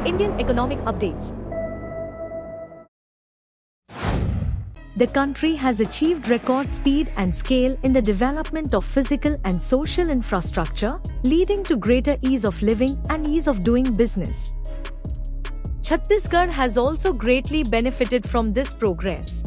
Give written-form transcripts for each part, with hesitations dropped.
Indian economic updates. The country has achieved record speed and scale in the development of physical and social infrastructure, leading to greater ease of living and ease of doing business. Chhattisgarh has also greatly benefited from this progress.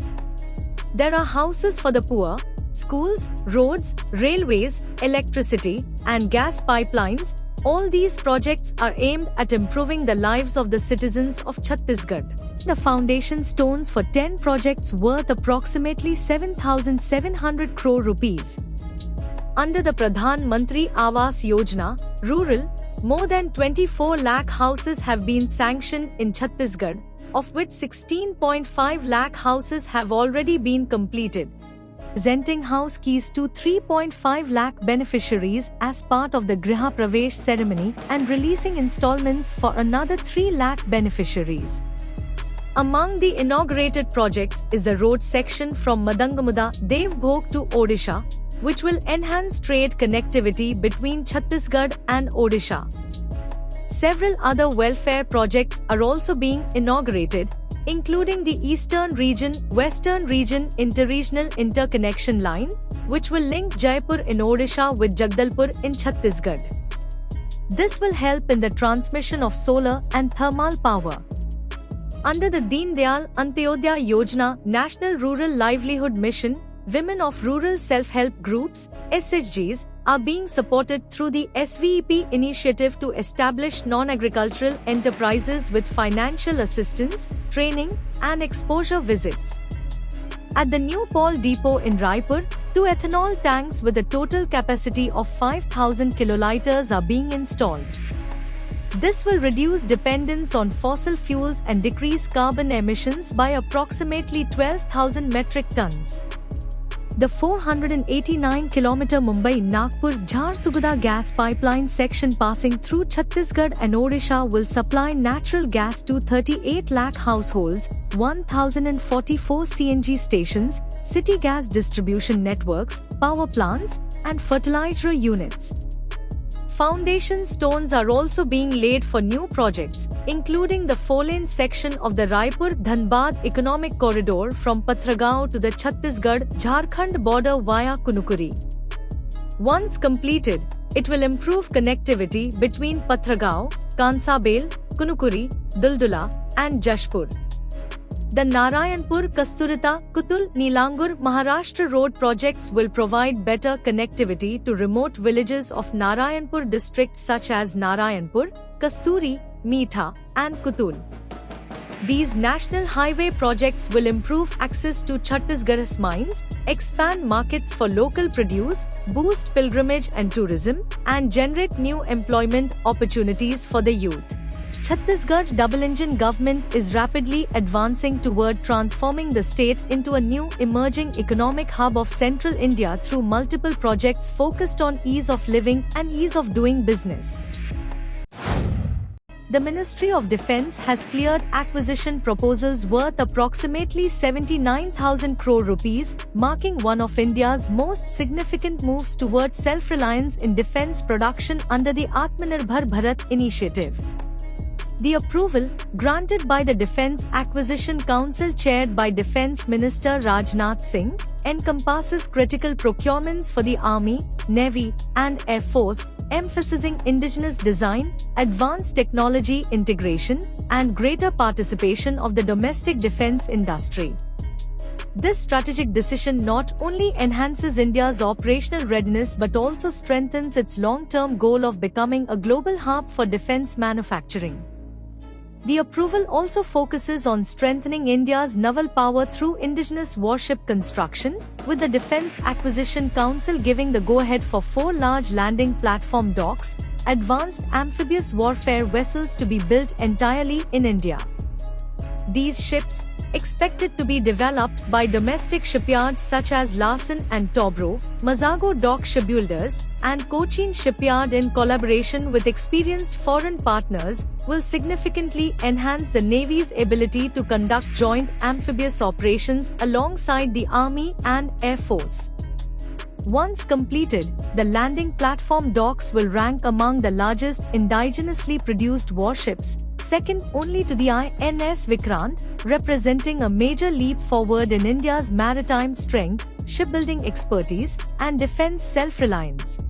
There are houses for the poor, schools, roads, railways, electricity, and gas pipelines. All these projects are aimed at improving the lives of the citizens of Chhattisgarh. The foundation stones for 10 projects worth approximately 7,700 crore rupees. Under the Pradhan Mantri Awas Yojana, rural, more than 24 lakh houses have been sanctioned in Chhattisgarh, of which 16.5 lakh houses have already been completed, presenting house keys to 3.5 lakh beneficiaries as part of the Griha Pravesh ceremony and releasing installments for another 3 lakh beneficiaries. Among the inaugurated projects is the road section from Madangamuda Devbhog to Odisha, which will enhance trade connectivity between Chhattisgarh and Odisha. Several other welfare projects are also being inaugurated, including the Eastern Region-Western Region Interregional Interconnection Line, which will link Jaipur in Odisha with Jagdalpur in Chhattisgarh. This will help in the transmission of solar and thermal power. Under the Deen Dayal Antyodaya Yojana National Rural Livelihood Mission, women of rural self-help groups, SHGs, are being supported through the SVEP initiative to establish non-agricultural enterprises with financial assistance, training, and exposure visits. At the new Paul Depot in Raipur, 2 ethanol tanks with a total capacity of 5,000 kiloliters are being installed. This will reduce dependence on fossil fuels and decrease carbon emissions by approximately 12,000 metric tons. The 489-kilometer Mumbai-Nagpur Jharsuguda gas pipeline section passing through Chhattisgarh and Odisha will supply natural gas to 38 lakh households, 1,044 CNG stations, city gas distribution networks, power plants, and fertilizer units. Foundation stones are also being laid for new projects, including the 4-lane section of the Raipur-Dhanbad Economic Corridor from Pathragaon to the Chhattisgarh-Jharkhand border via Kunukuri. Once completed, it will improve connectivity between Pathragaon, Kansabel, Kunukuri, Duldula, and Jashpur. The Narayanpur, Kasturita, Kutul, Neelangur, Maharashtra road projects will provide better connectivity to remote villages of Narayanpur districts such as Narayanpur, Kasturi, Meetha, and Kutul. These national highway projects will improve access to Chhattisgarh's mines, expand markets for local produce, boost pilgrimage and tourism, and generate new employment opportunities for the youth. Chhattisgarh's double-engine government is rapidly advancing toward transforming the state into a new emerging economic hub of central India through multiple projects focused on ease of living and ease of doing business. The Ministry of Defence has cleared acquisition proposals worth approximately 79,000 crore rupees, marking one of India's most significant moves towards self-reliance in defence production under the Atmanirbhar Bharat initiative. The approval, granted by the Defence Acquisition Council chaired by Defence Minister Rajnath Singh, encompasses critical procurements for the Army, Navy, and Air Force, emphasizing indigenous design, advanced technology integration, and greater participation of the domestic defence industry. This strategic decision not only enhances India's operational readiness but also strengthens its long-term goal of becoming a global hub for defence manufacturing. The approval also focuses on strengthening India's naval power through indigenous warship construction, with the Defence Acquisition Council giving the go-ahead for 4 large landing platform docks, advanced amphibious warfare vessels to be built entirely in India. These ships, expected to be developed by domestic shipyards such as Larsen and Toubro, Mazago Dock Shipbuilders, and Cochin Shipyard in collaboration with experienced foreign partners, will significantly enhance the Navy's ability to conduct joint amphibious operations alongside the Army and Air Force. Once completed, the landing platform docks will rank among the largest indigenously produced warships, second only to the INS Vikrant, representing a major leap forward in India's maritime strength, shipbuilding expertise, and defense self-reliance.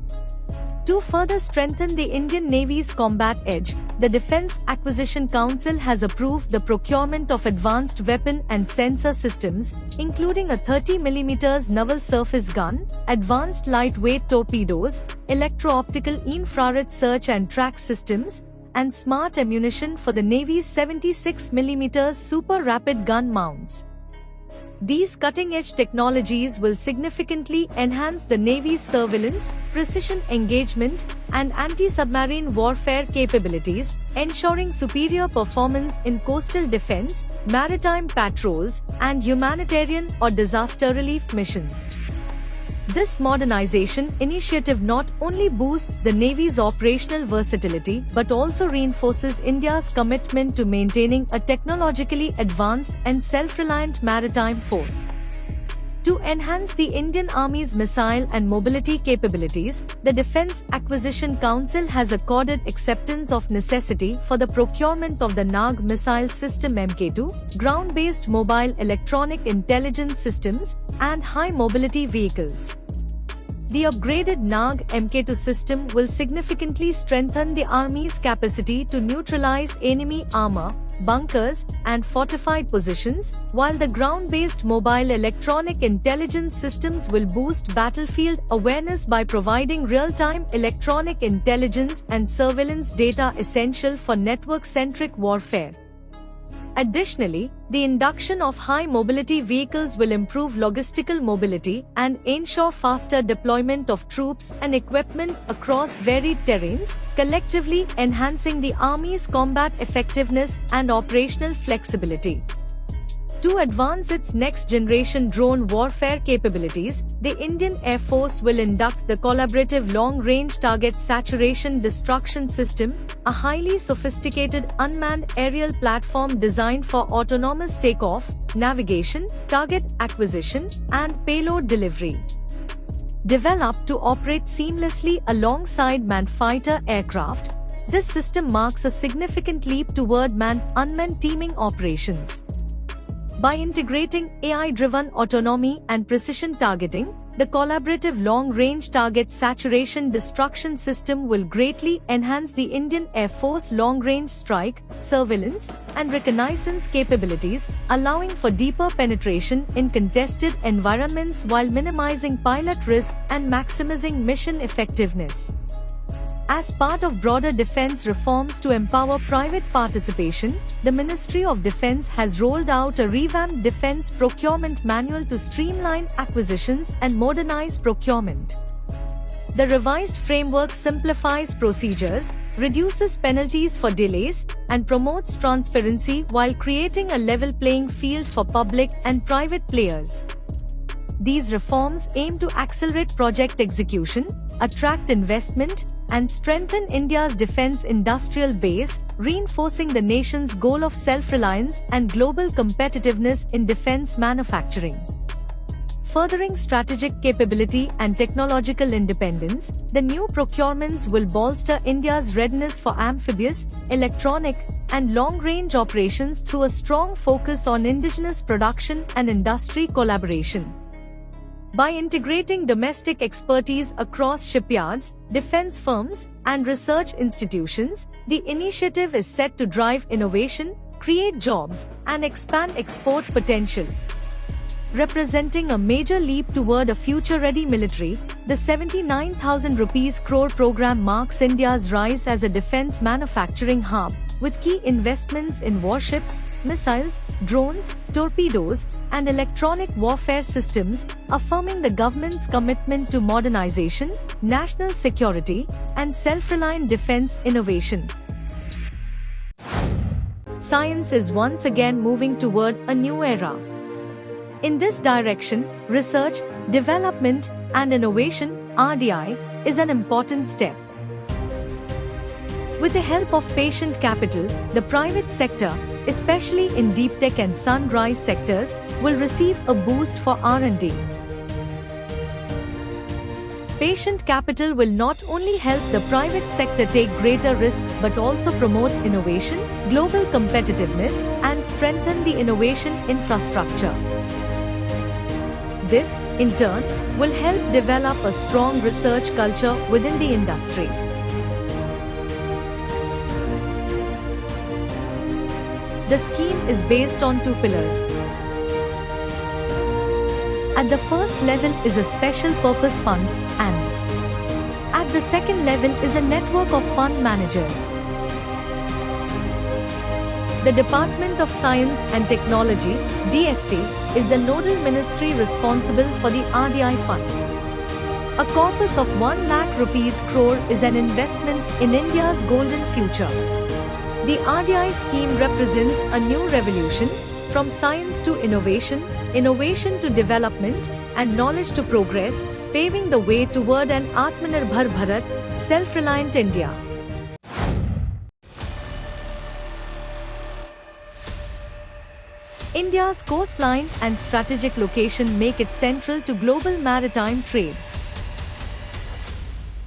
To further strengthen the Indian Navy's combat edge, the Defence Acquisition Council has approved the procurement of advanced weapon and sensor systems, including a 30mm naval surface gun, advanced lightweight torpedoes, electro-optical infrared search and track systems, and smart ammunition for the Navy's 76mm super rapid gun mounts. These cutting-edge technologies will significantly enhance the Navy's surveillance, precision engagement, and anti-submarine warfare capabilities, ensuring superior performance in coastal defense, maritime patrols, and humanitarian or disaster relief missions. This modernization initiative not only boosts the Navy's operational versatility but also reinforces India's commitment to maintaining a technologically advanced and self-reliant maritime force. To enhance the Indian Army's missile and mobility capabilities, the Defence Acquisition Council has accorded acceptance of necessity for the procurement of the NAG missile system Mk2, ground-based mobile electronic intelligence systems, and high-mobility vehicles. The upgraded NAG Mk2 system will significantly strengthen the Army's capacity to neutralize enemy armor, bunkers, and fortified positions, while the ground-based mobile electronic intelligence systems will boost battlefield awareness by providing real-time electronic intelligence and surveillance data essential for network-centric warfare. Additionally, the induction of high-mobility vehicles will improve logistical mobility and ensure faster deployment of troops and equipment across varied terrains, collectively enhancing the Army's combat effectiveness and operational flexibility. To advance its next-generation drone warfare capabilities, the Indian Air Force will induct the Collaborative Long-Range Target Saturation Destruction System, a highly sophisticated unmanned aerial platform designed for autonomous takeoff, navigation, target acquisition, and payload delivery. Developed to operate seamlessly alongside manned fighter aircraft, this system marks a significant leap toward manned-unmanned teaming operations. By integrating AI-driven autonomy and precision targeting, the Collaborative Long-Range Target Saturation Destruction System will greatly enhance the Indian Air Force long-range strike, surveillance, and reconnaissance capabilities, allowing for deeper penetration in contested environments while minimizing pilot risk and maximizing mission effectiveness. As part of broader defense reforms to empower private participation, the Ministry of Defense has rolled out a revamped defense procurement manual to streamline acquisitions and modernize procurement. The revised framework simplifies procedures, reduces penalties for delays, and promotes transparency while creating a level playing field for public and private players. These reforms aim to accelerate project execution, attract investment, and strengthen India's defense industrial base, reinforcing the nation's goal of self-reliance and global competitiveness in defense manufacturing. Furthering strategic capability and technological independence, the new procurements will bolster India's readiness for amphibious, electronic, and long-range operations through a strong focus on indigenous production and industry collaboration. By integrating domestic expertise across shipyards, defense firms, and research institutions, the initiative is set to drive innovation, create jobs, and expand export potential. Representing a major leap toward a future-ready military, the 79,000 crore program marks India's rise as a defense manufacturing hub, with key investments in warships, missiles, drones, torpedoes, and electronic warfare systems, affirming the government's commitment to modernization, national security, and self-reliant defense innovation. Science is once again moving toward a new era. In this direction, research, development, and innovation (RDI) is an important step. With the help of patient capital, the private sector, especially in deep tech and sunrise sectors, will receive a boost for R&D. Patient capital will not only help the private sector take greater risks but also promote innovation, global competitiveness, and strengthen the innovation infrastructure. This, in turn, will help develop a strong research culture within the industry. The scheme is based on two pillars. At the first level is a special purpose fund, and at the second level is a network of fund managers. The Department of Science and Technology (DST) is the nodal ministry responsible for the RDI fund. A corpus of 1 lakh rupees crore is an investment in India's golden future. The RDI scheme represents a new revolution, from science to innovation, innovation to development, and knowledge to progress, paving the way toward an Atmanirbhar Bharat, self-reliant India. India's coastline and strategic location make it central to global maritime trade.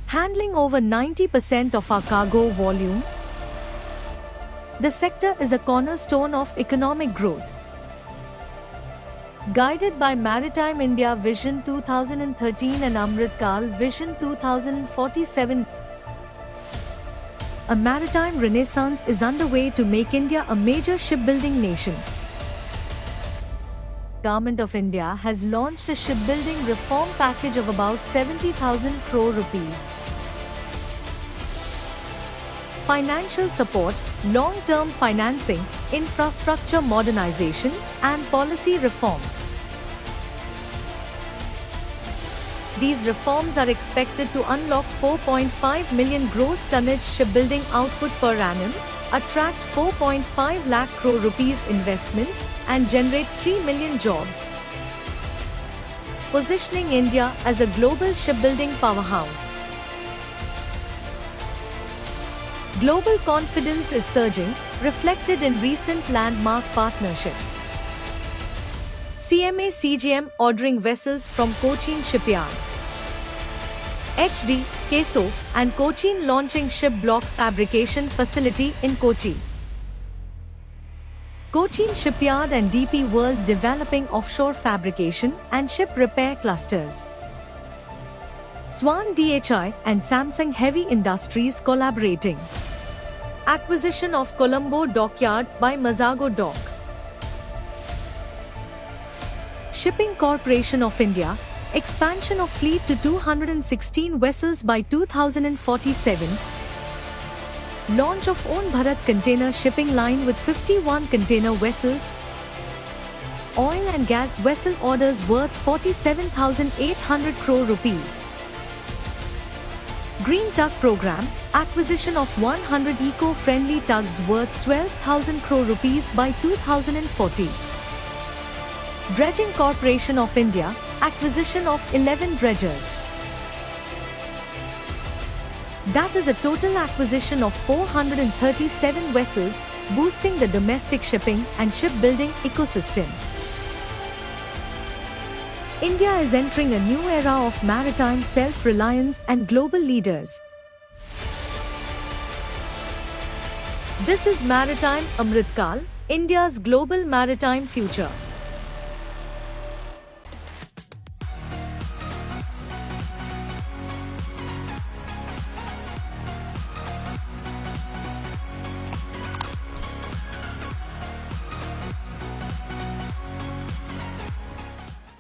Handling over 90% of our cargo volume, the sector is a cornerstone of economic growth. Guided by Maritime India Vision 2013 and Amrit Kal Vision 2047, a maritime renaissance is underway to make India a major shipbuilding nation. Government of India has launched a shipbuilding reform package of about 70,000 crore rupees. Financial support, long-term financing, infrastructure modernization, and policy reforms. These reforms are expected to unlock 4.5 million gross tonnage shipbuilding output per annum, attract 4.5 lakh crore rupees investment, and generate 3 million jobs, positioning India as a global shipbuilding powerhouse. Global confidence is surging, reflected in recent landmark partnerships. CMA CGM ordering vessels from Cochin Shipyard. HD, KESO, and Cochin launching ship block fabrication facility in Kochi. Cochin Shipyard and DP World developing offshore fabrication and ship repair clusters. Swan DHI and Samsung Heavy Industries collaborating. Acquisition of Colombo Dockyard by Mazago Dock. Shipping Corporation of India, expansion of fleet to 216 vessels by 2047. Launch of Own Bharat container shipping line with 51 container vessels. Oil and gas vessel orders worth 47,800 crore rupees. Green Tug Program, acquisition of 100 eco-friendly tugs worth 12,000 crore rupees by 2040. Dredging Corporation of India, acquisition of 11 dredgers. That is a total acquisition of 437 vessels, boosting the domestic shipping and shipbuilding ecosystem. India is entering a new era of maritime self-reliance and global leaders. This is Maritime Amrit Kal, India's global maritime future.